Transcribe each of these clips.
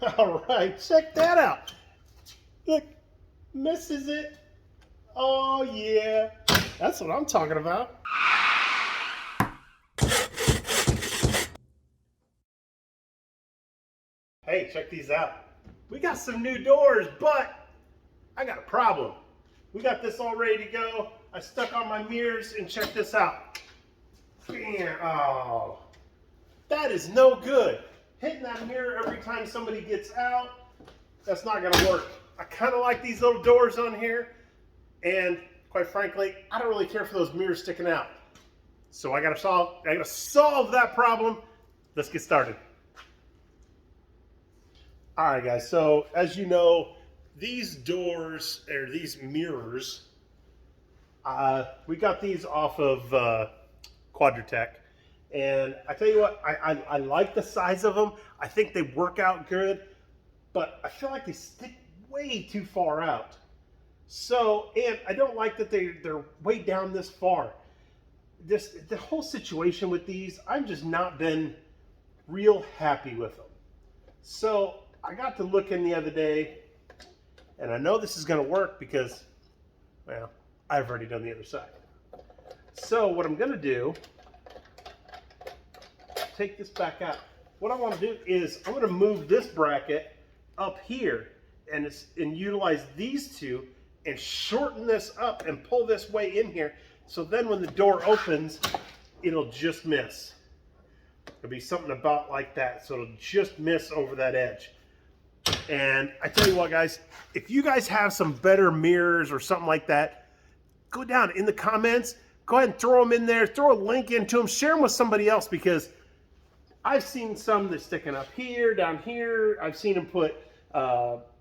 All right, check that out. Look, misses it. Oh yeah, that's what I'm talking about. Hey, check these out. We got some new doors, but I got a problem. We got this all ready to go. I stuck on my mirrors and check this out. Bam. Oh, that is no good. Hitting that mirror every time somebody gets out, that's not gonna work. I kind of like these little doors on here, and quite frankly, I don't really care for those mirrors sticking out. So I gotta solve that problem. Let's get started. All right, guys, so as you know, these doors, or these mirrors, we got these off of Quadratec. And I tell you what, I like the size of them. I think they work out good, but I feel like they stick way too far out. So, and I don't like that they're way down this far. The whole situation with these, I've just not been real happy with them. So I got to looking the other day, and I know this is going to work because, well, I've already done the other side. So what I'm going to do, take this back out. What I want to do is I'm going to move this bracket up here and utilize these two and shorten this up and pull this way in here. So then when the door opens, it'll just miss. It'll be something about like that. So it'll just miss over that edge. And I tell you what, guys, if you guys have some better mirrors or something like that, go down in the comments, go ahead and throw them in there, throw a link into them, share them with somebody else, because I've seen some that's sticking up here, down here. I've seen them put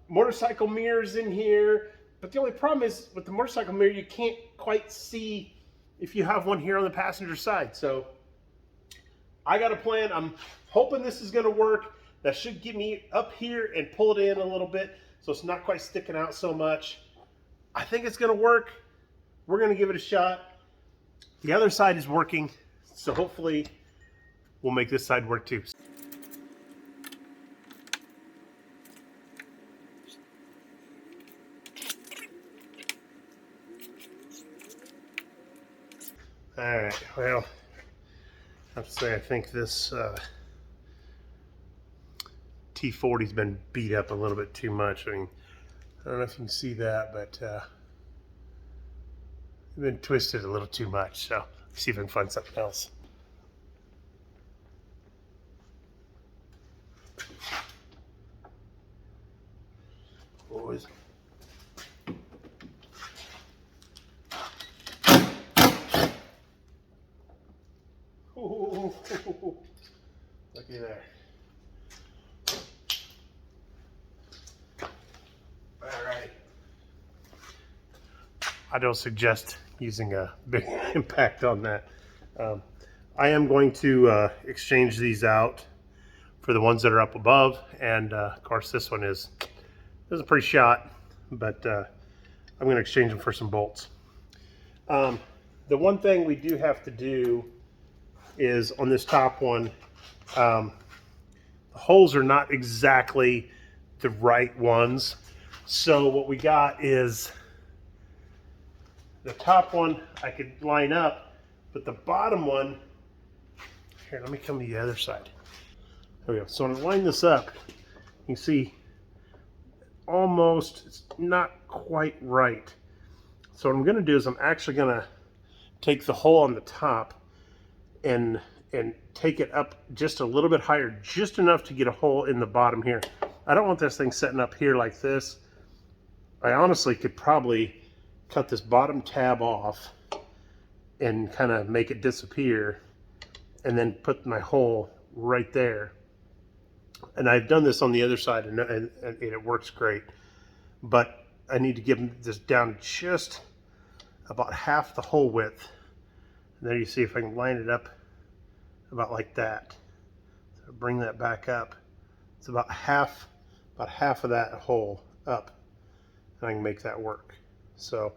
motorcycle mirrors in here. But the only problem is with the motorcycle mirror, you can't quite see if you have one here on the passenger side. So I got a plan. I'm hoping this is going to work. That should get me up here and pull it in a little bit so it's not quite sticking out so much. I think it's going to work. We're going to give it a shot. The other side is working, so hopefully we'll make this side work too. All right, well, I have to say I think this T40's been beat up a little bit too much. I mean, I don't know if you can see that, but it's been twisted a little too much. So let's see if I can find something else. Boys. Ooh, looky there. All right. I don't suggest using a big impact on that. I am going to exchange these out for the ones that are up above, and of course this one is a pretty shot, but I'm going to exchange them for some bolts. The one thing we do have to do is on this top one, the holes are not exactly the right ones. So what we got is the top one I could line up, but the bottom one, here, let me come to the other side. There we go. So when I line this up, you see almost, it's not quite right. So what I'm going to do is I'm actually going to take the hole on the top and take it up just a little bit higher, just enough to get a hole in the bottom here. I don't want this thing setting up here like this. I honestly could probably cut this bottom tab off and kind of make it disappear and then put my hole right there. And I've done this on the other side and it works great. But I need to give this down just about half the hole width. And there you see if I can line it up about like that. So bring that back up. It's about half of that hole up. And I can make that work. So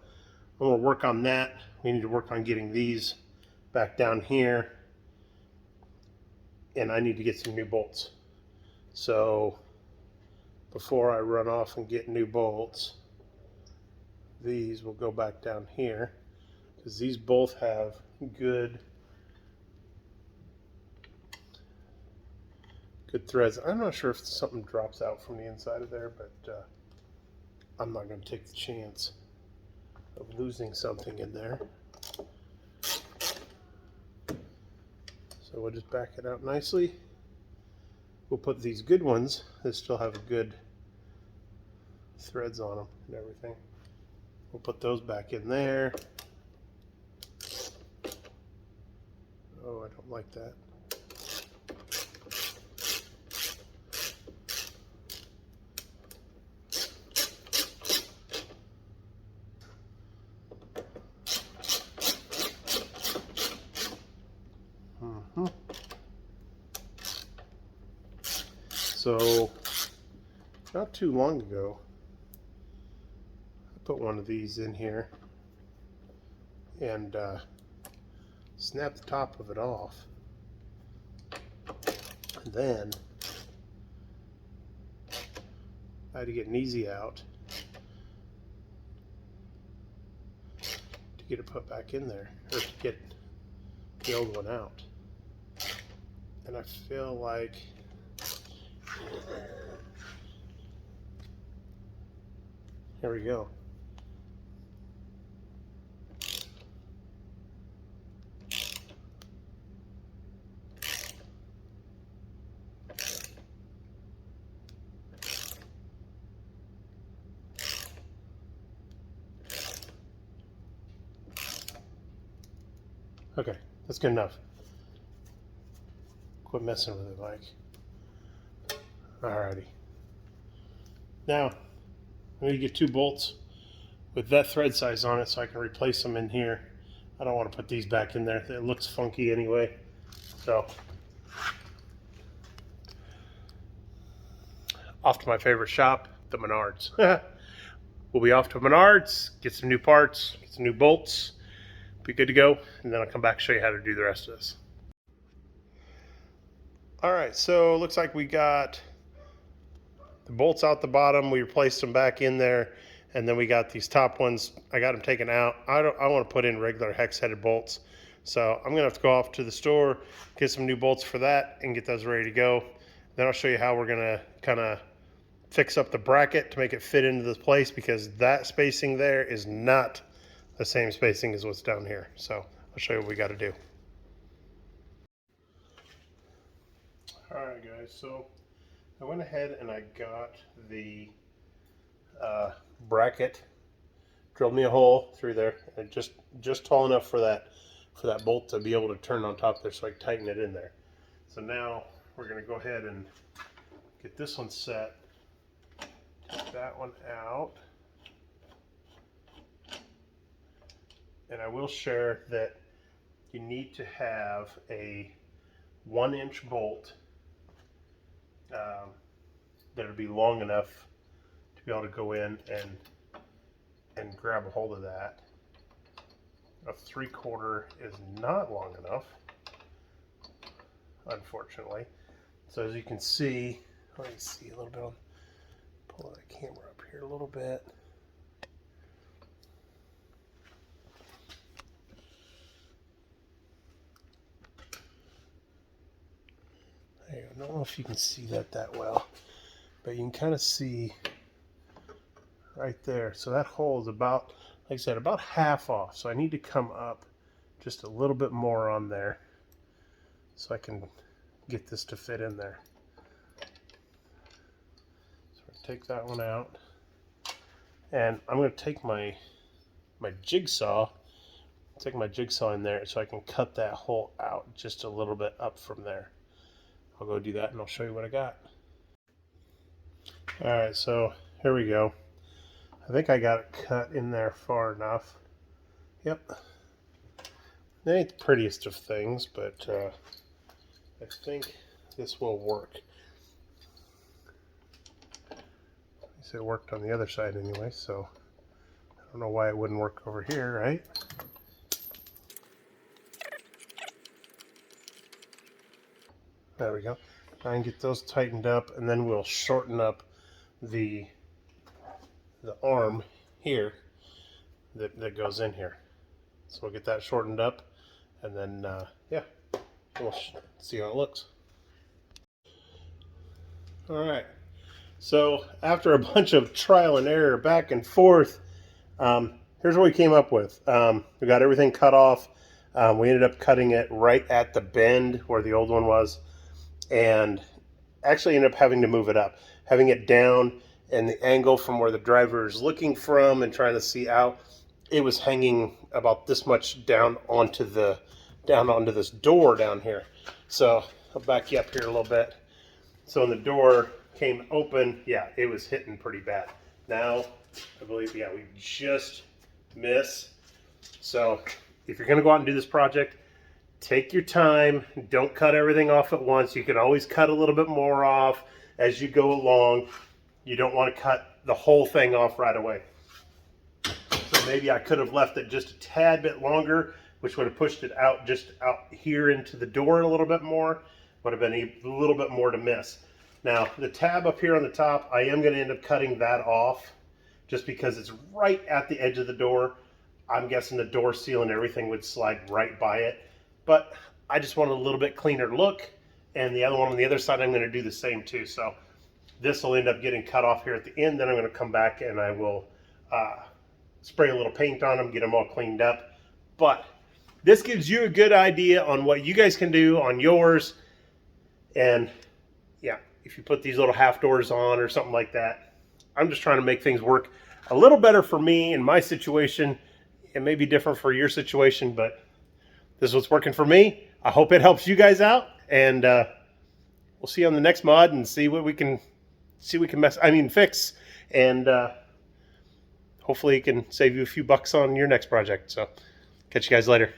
I'm going to work on that. We need to work on getting these back down here. And I need to get some new bolts. So before I run off and get new bolts. These will go back down here because these both have good threads. I'm not sure if something drops out from the inside of there, but I'm not going to take the chance of losing something in there. So we'll just back it out nicely. We'll put these good ones that still have good threads on them and everything. We'll put those back in there. Oh, I don't like that. So, not too long ago, I put one of these in here and snapped the top of it off. And then I had to get an easy out to get it put back in there, or to get the old one out. And I feel like here we go. Okay, that's good enough. Quit messing with it, Mike. Alrighty. Now, I'm going to get 2 bolts with that thread size on it so I can replace them in here. I don't want to put these back in there. It looks funky anyway. So, off to my favorite shop, the Menards. We'll be off to Menards, get some new parts, get some new bolts, be good to go, and then I'll come back and show you how to do the rest of this. Alright, so it looks like we got the bolts out the bottom. We replaced them back in there, and then we got these top ones. I got them taken out. I want to put in regular hex-headed bolts, so I'm gonna have to go off to the store, get some new bolts for that, and get those ready to go. Then I'll show you how we're gonna kind of fix up the bracket to make it fit into this place, because that spacing there is not the same spacing as what's down here. So I'll show you what we got to do. All right, guys. So I went ahead and I got the bracket, drilled me a hole through there, and just tall enough for that bolt to be able to turn on top there, so I can tighten it in there. So now we're going to go ahead and get this one set, take that one out, and I will share that you need to have a 1-inch bolt that'll be long enough to be able to go in and grab a hold of that. A 3/4 is not long enough, unfortunately. So as you can see, let me see a little bit on, pull that camera up here a little bit. There you go. I don't know if you can see that well, but you can kind of see right there. So that hole is about, like I said, about half off. So I need to come up just a little bit more on there so I can get this to fit in there. So I'm going to take that one out, and I'm going to take my jigsaw, take my jigsaw in there so I can cut that hole out just a little bit up from there. I'll go do that and I'll show you what I got. Alright, so here we go. I think I got it cut in there far enough. Yep. It ain't the prettiest of things, but I think this will work. At least it worked on the other side anyway, so I don't know why it wouldn't work over here, right? There we go. I can get those tightened up, and then we'll shorten up the arm here that goes in here. So we'll get that shortened up, and then yeah, we'll see how it looks. All right. So after a bunch of trial and error back and forth, here's what we came up with. We got everything cut off. We ended up cutting it right at the bend where the old one was, and actually ended up having to move it up, having it down, and the angle from where the driver is looking from and trying to see out, it was hanging about this much down onto this door down here. So I'll back you up here a little bit. So when the door came open, yeah, it was hitting pretty bad. Now, I believe, yeah, we just miss. So if you're gonna go out and do this project, take your time. Don't cut everything off at once. You can always cut a little bit more off as you go along. You don't want to cut the whole thing off right away. So maybe I could have left it just a tad bit longer, which would have pushed it out just out here into the door a little bit more. Would have been a little bit more to miss. Now, the tab up here on the top, I am going to end up cutting that off just because it's right at the edge of the door. I'm guessing the door seal and everything would slide right by it. But I just want a little bit cleaner look, and the other one on the other side I'm going to do the same too. So this will end up getting cut off here at the end. Then I'm going to come back and I will spray a little paint on them, get them all cleaned up. But this gives you a good idea on what you guys can do on yours. And yeah, if you put these little half doors on or something like that, I'm just trying to make things work a little better for me in my situation. It may be different for your situation, but this is what's working for me. I hope it helps you guys out, and we'll see you on the next mod and see what we can fix, and hopefully it can save you a few bucks on your next project. So catch you guys later.